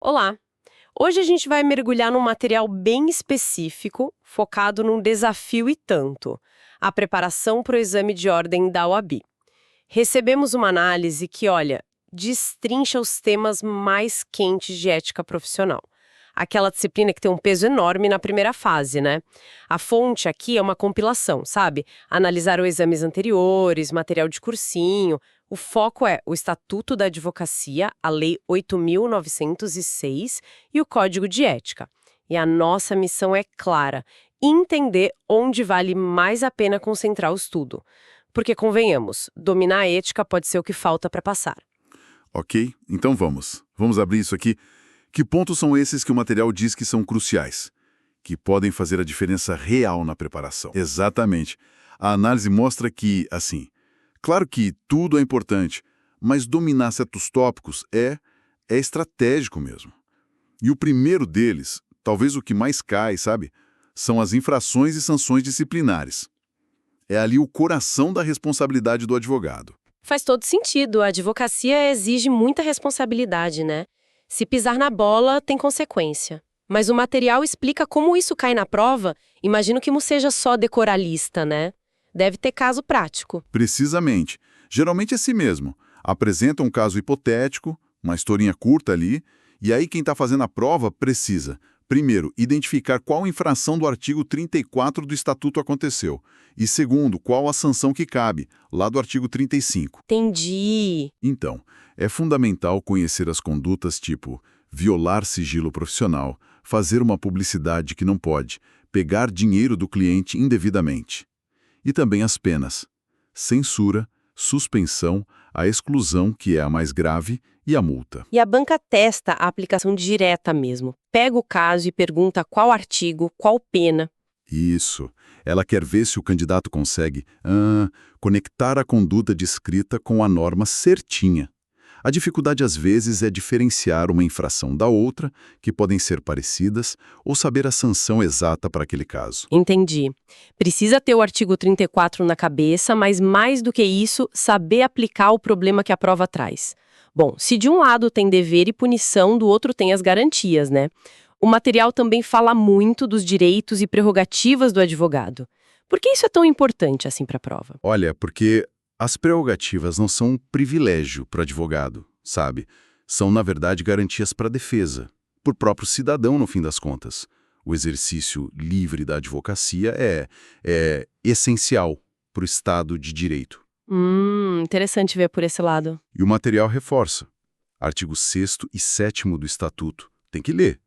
Olá! Hoje a gente vai mergulhar num material bem específico, focado num desafio e tanto: a preparação para o exame de ordem da OAB. Recebemos uma análise que, olha, destrincha os temas mais quentes de ética profissional. Aquela disciplina que tem um peso enorme na primeira fase, né? A fonte aqui é uma compilação, sabe? Analisaram exames anteriores, material de cursinho. O foco é o Estatuto da Advocacia, a Lei 8.906 e o Código de Ética. E a nossa missão é clara: entender onde vale mais a pena concentrar o estudo. Porque, convenhamos, dominar a ética pode ser o que falta para passar. Ok, então vamos. Vamos abrir isso aqui. Que pontos são esses que o material diz que são cruciais? Que podem fazer a diferença real na preparação? Exatamente. A análise mostra que, assim, claro que tudo é importante, mas dominar certos tópicos é estratégico mesmo. E o primeiro deles, talvez o que mais cai, sabe? São as infrações e sanções disciplinares. É ali o coração da responsabilidade do advogado. Faz todo sentido. A advocacia exige muita responsabilidade, né? Se pisar na bola, tem consequência. Mas o material explica como isso cai na prova. Imagino que não seja só decoralista, né? Deve ter caso prático. Precisamente. Geralmente é assim mesmo. Apresenta um caso hipotético, uma historinha curta ali, e aí quem está fazendo a prova precisa, primeiro, identificar qual infração do artigo 34 do Estatuto aconteceu, e segundo, qual a sanção que cabe, lá do artigo 35. Entendi. Então, é fundamental conhecer as condutas tipo violar sigilo profissional, fazer uma publicidade que não pode, pegar dinheiro do cliente indevidamente. E também as penas: censura, suspensão, a exclusão, que é a mais grave, e a multa. E a banca testa a aplicação direta mesmo. Pega o caso e pergunta qual artigo, qual pena. Isso. Ela quer ver se o candidato consegue conectar a conduta descrita com a norma certinha. A dificuldade, às vezes, é diferenciar uma infração da outra, que podem ser parecidas, ou saber a sanção exata para aquele caso. Entendi. Precisa ter o artigo 34 na cabeça, mas mais do que isso, saber aplicar o problema que a prova traz. Bom, se de um lado tem dever e punição, do outro tem as garantias, né? O material também fala muito dos direitos e prerrogativas do advogado. Por que isso é tão importante assim para a prova? Olha, porque as prerrogativas não são um privilégio para o advogado, sabe? São, na verdade, garantias para a defesa, por próprio cidadão, no fim das contas. O exercício livre da advocacia é essencial para o Estado de Direito. Interessante ver por esse lado. E o material reforça. Artigo 6º e 7º do Estatuto. Tem que ler.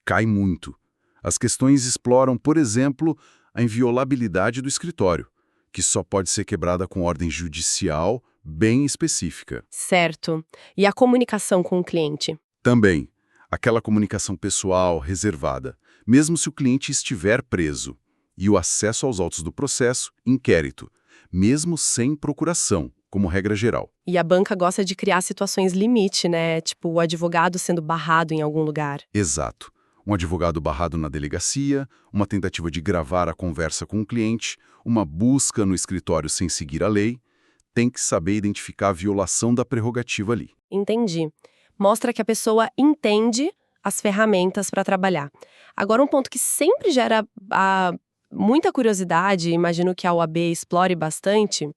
Cai muito. As questões exploram, por exemplo, a inviolabilidade do escritório, que só pode ser quebrada com ordem judicial bem específica. Certo. E a comunicação com o cliente? Também, aquela comunicação pessoal reservada, mesmo se o cliente estiver preso. E o acesso aos autos do processo, inquérito, mesmo sem procuração, como regra geral. E a banca gosta de criar situações limite, né? Tipo, o advogado sendo barrado em algum lugar. Exato. Um advogado barrado na delegacia, uma tentativa de gravar a conversa com o cliente, uma busca no escritório sem seguir a lei, tem que saber identificar a violação da prerrogativa ali. Entendi. Mostra que a pessoa entende as ferramentas para trabalhar. Agora, um ponto que sempre gera muita curiosidade, imagino que a OAB explore bastante,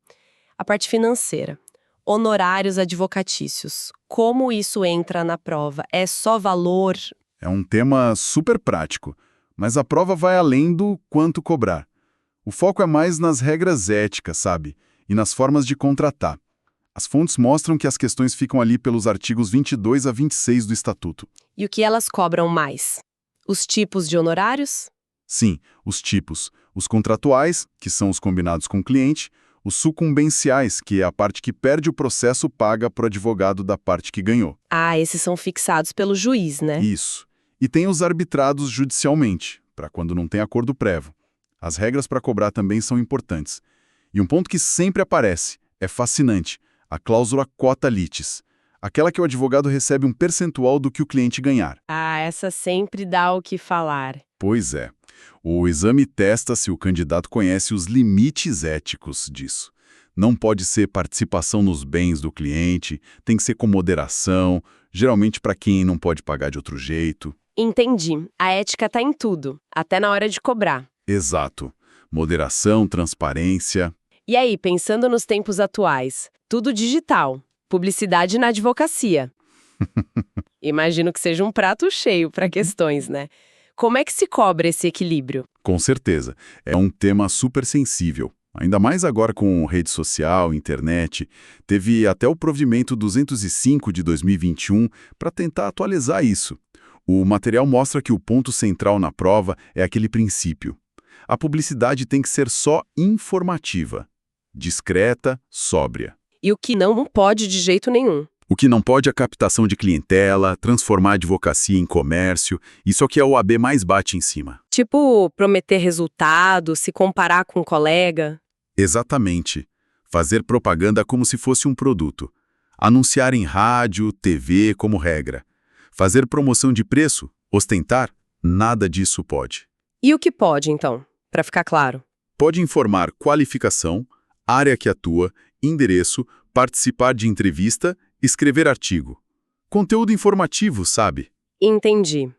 a parte financeira. Honorários advocatícios. Como isso entra na prova? É só valor? É um tema super prático, mas a prova vai além do quanto cobrar. O foco é mais nas regras éticas, sabe? E nas formas de contratar. As fontes mostram que as questões ficam ali pelos artigos 22 a 26 do Estatuto. E o que elas cobram mais? Os tipos de honorários? Sim, os tipos. Os contratuais, que são os combinados com o cliente, os sucumbenciais, que é a parte que perde o processo paga para o advogado da parte que ganhou. Ah, esses são fixados pelo juiz, né? Isso. E tem os arbitrados judicialmente, para quando não tem acordo prévio. As regras para cobrar também são importantes. E um ponto que sempre aparece, é fascinante, a cláusula quota litis. Aquela que o advogado recebe um percentual do que o cliente ganhar. Ah, essa sempre dá o que falar. Pois é. O exame testa se o candidato conhece os limites éticos disso. Não pode ser participação nos bens do cliente, tem que ser com moderação, geralmente para quem não pode pagar de outro jeito. Entendi. A ética tá em tudo, até na hora de cobrar. Exato. Moderação, transparência. E aí, pensando nos tempos atuais, tudo digital, publicidade na advocacia. Imagino que seja um prato cheio para questões, né? Como é que se cobra esse equilíbrio? Com certeza. É um tema super sensível. Ainda mais agora com rede social, internet. Teve até o provimento 205 de 2021 para tentar atualizar isso. O material mostra que o ponto central na prova é aquele princípio. A publicidade tem que ser só informativa, discreta, sóbria. E o que não pode de jeito nenhum. O que não pode é a captação de clientela, transformar a advocacia em comércio, isso é o que a OAB mais bate em cima. Tipo, prometer resultado, se comparar com um colega. Exatamente. Fazer propaganda como se fosse um produto. Anunciar em rádio, TV como regra. Fazer promoção de preço, ostentar, nada disso pode. E o que pode, então? Para ficar claro. Pode informar qualificação, área que atua, endereço, participar de entrevista, escrever artigo. Conteúdo informativo, sabe? Entendi.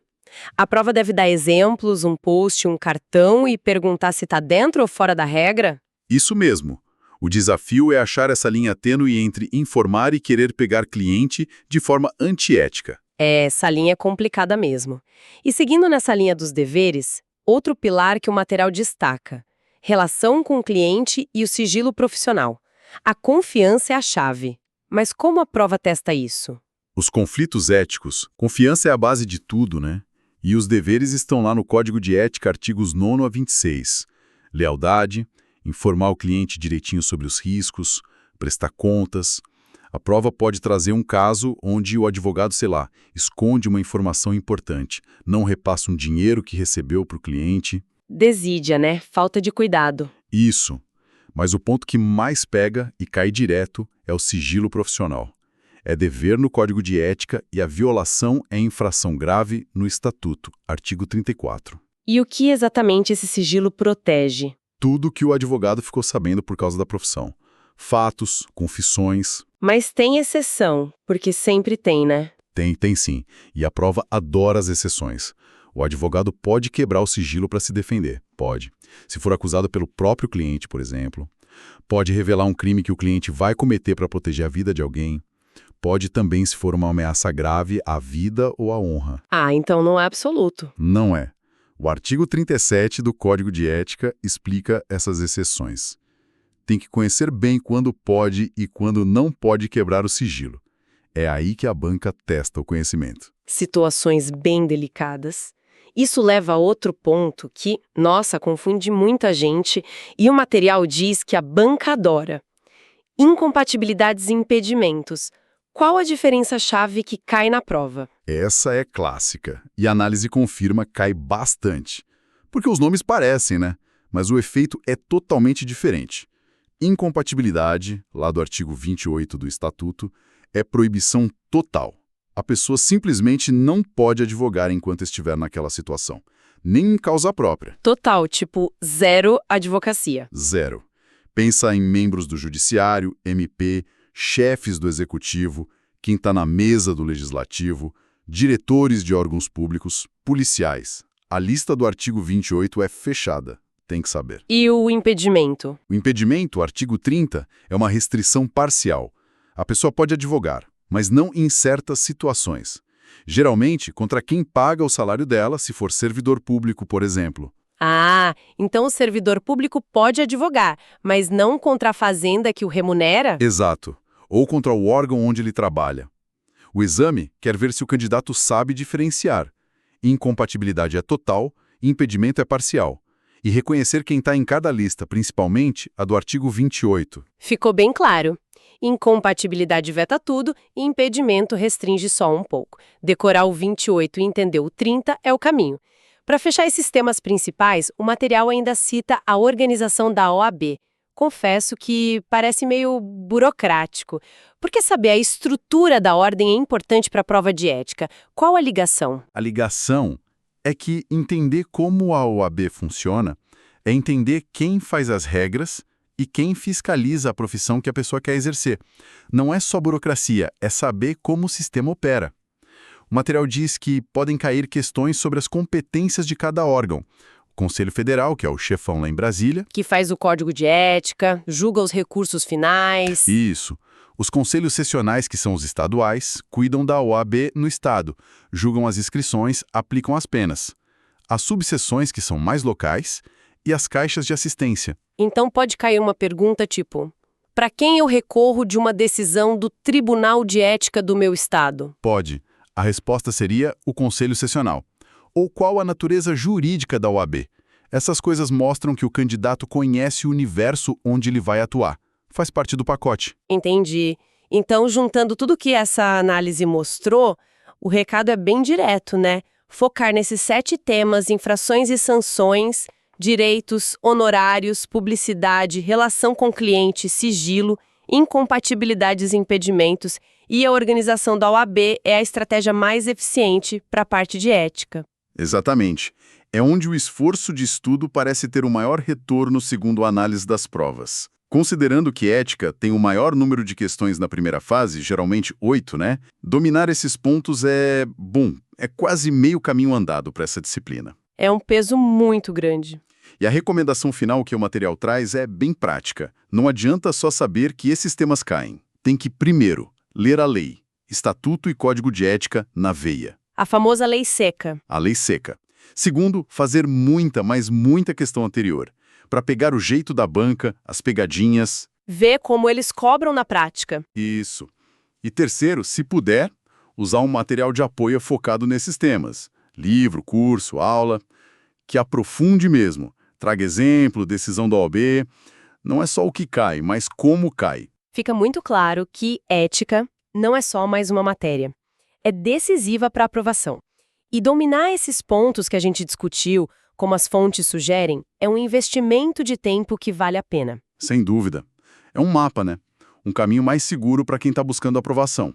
A prova deve dar exemplos, um post, um cartão e perguntar se está dentro ou fora da regra? Isso mesmo. O desafio é achar essa linha tênue entre informar e querer pegar cliente de forma antiética. Essa linha é complicada mesmo. E seguindo nessa linha dos deveres, outro pilar que o material destaca: relação com o cliente e o sigilo profissional. A confiança é a chave. Mas como a prova testa isso? Os conflitos éticos, confiança é a base de tudo, né? E os deveres estão lá no Código de Ética, artigos 9 a 26. Lealdade, informar o cliente direitinho sobre os riscos, prestar contas. A prova pode trazer um caso onde o advogado, sei lá, esconde uma informação importante, não repassa um dinheiro que recebeu para o cliente. Desídia, né? Falta de cuidado. Isso. Mas o ponto que mais pega e cai direto é o sigilo profissional. É dever no Código de Ética e a violação é infração grave no Estatuto, artigo 34. E o que exatamente esse sigilo protege? Tudo que o advogado ficou sabendo por causa da profissão. Fatos, confissões. Mas tem exceção, porque sempre tem, né? Tem sim. E a prova adora as exceções. O advogado pode quebrar o sigilo para se defender. Pode. Se for acusado pelo próprio cliente, por exemplo. Pode revelar um crime que o cliente vai cometer para proteger a vida de alguém. Pode também se for uma ameaça grave à vida ou à honra. Ah, então não é absoluto. Não é. O artigo 37 do Código de Ética explica essas exceções. Tem que conhecer bem quando pode e quando não pode quebrar o sigilo. É aí que a banca testa o conhecimento. Situações bem delicadas. Isso leva a outro ponto que, nossa, confunde muita gente e o material diz que a banca adora. Incompatibilidades e impedimentos. Qual a diferença-chave que cai na prova? Essa é clássica, e a análise confirma cai bastante. Porque os nomes parecem, né? Mas o efeito é totalmente diferente. Incompatibilidade, lá do artigo 28 do Estatuto, é proibição total. A pessoa simplesmente não pode advogar enquanto estiver naquela situação, nem em causa própria. Total, tipo, zero advocacia. Zero. Pensa em membros do Judiciário, MP, chefes do Executivo, quem está na mesa do Legislativo, diretores de órgãos públicos, policiais. A lista do artigo 28 é fechada, tem que saber. E o impedimento? O impedimento, artigo 30, é uma restrição parcial. A pessoa pode advogar, mas não em certas situações. Geralmente, contra quem paga o salário dela, se for servidor público, por exemplo. Ah, então o servidor público pode advogar, mas não contra a fazenda que o remunera? Exato. Ou contra o órgão onde ele trabalha. O exame quer ver se o candidato sabe diferenciar. Incompatibilidade é total, impedimento é parcial. E reconhecer quem está em cada lista, principalmente a do artigo 28. Ficou bem claro. Incompatibilidade veta tudo e impedimento restringe só um pouco. Decorar o 28 e entender o 30 é o caminho. Para fechar esses temas principais, o material ainda cita a organização da OAB. Confesso que parece meio burocrático. Porque saber a estrutura da ordem é importante para a prova de ética. Qual a ligação? A ligação é que entender como a OAB funciona é entender quem faz as regras e quem fiscaliza a profissão que a pessoa quer exercer. Não é só burocracia, é saber como o sistema opera. O material diz que podem cair questões sobre as competências de cada órgão. O Conselho Federal, que é o chefão lá em Brasília. Que faz o código de ética, julga os recursos finais. Isso. Os conselhos sessionais, que são os estaduais, cuidam da OAB no estado, julgam as inscrições, aplicam as penas. As subseções, que são mais locais, e as caixas de assistência. Então pode cair uma pergunta tipo: para quem eu recorro de uma decisão do Tribunal de Ética do meu estado? Pode. A resposta seria o Conselho Sessional. Ou qual a natureza jurídica da OAB? Essas coisas mostram que o candidato conhece o universo onde ele vai atuar. Faz parte do pacote. Entendi. Então, juntando tudo que essa análise mostrou, o recado é bem direto, né? Focar nesses 7 temas: infrações e sanções, direitos, honorários, publicidade, relação com cliente, sigilo, incompatibilidades e impedimentos, e a organização da OAB é a estratégia mais eficiente para a parte de ética. Exatamente. É onde o esforço de estudo parece ter o maior retorno segundo a análise das provas. Considerando que ética tem o maior número de questões na primeira fase, geralmente 8, né? Dominar esses pontos é quase meio caminho andado para essa disciplina. É um peso muito grande. E a recomendação final que o material traz é bem prática. Não adianta só saber que esses temas caem. Tem que, primeiro, ler a lei, estatuto e código de ética na veia. A famosa lei seca. A lei seca. Segundo, fazer muita, mas muita questão anterior, para pegar o jeito da banca, as pegadinhas. Ver como eles cobram na prática. Isso. E terceiro, se puder, usar um material de apoio focado nesses temas. Livro, curso, aula, que aprofunde mesmo. Traga exemplo, decisão da OAB. Não é só o que cai, mas como cai. Fica muito claro que ética não é só mais uma matéria. É decisiva para a aprovação. E dominar esses pontos que a gente discutiu, como as fontes sugerem, é um investimento de tempo que vale a pena. Sem dúvida. É um mapa, né? Um caminho mais seguro para quem está buscando aprovação.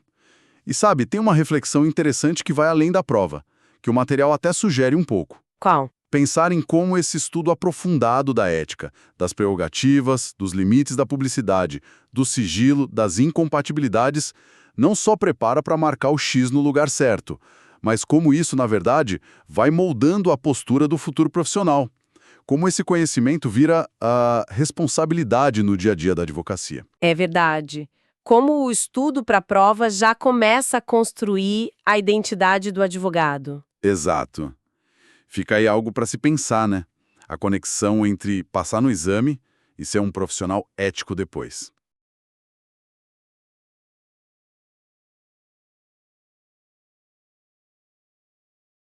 E sabe, tem uma reflexão interessante que vai além da prova, que o material até sugere um pouco. Qual? Pensar em como esse estudo aprofundado da ética, das prerrogativas, dos limites da publicidade, do sigilo, das incompatibilidades, não só prepara para marcar o X no lugar certo, mas como isso, na verdade, vai moldando a postura do futuro profissional. Como esse conhecimento vira a responsabilidade no dia a dia da advocacia. É verdade. Como o estudo para a prova já começa a construir a identidade do advogado. Exato. Fica aí algo para se pensar, né? A conexão entre passar no exame e ser um profissional ético depois.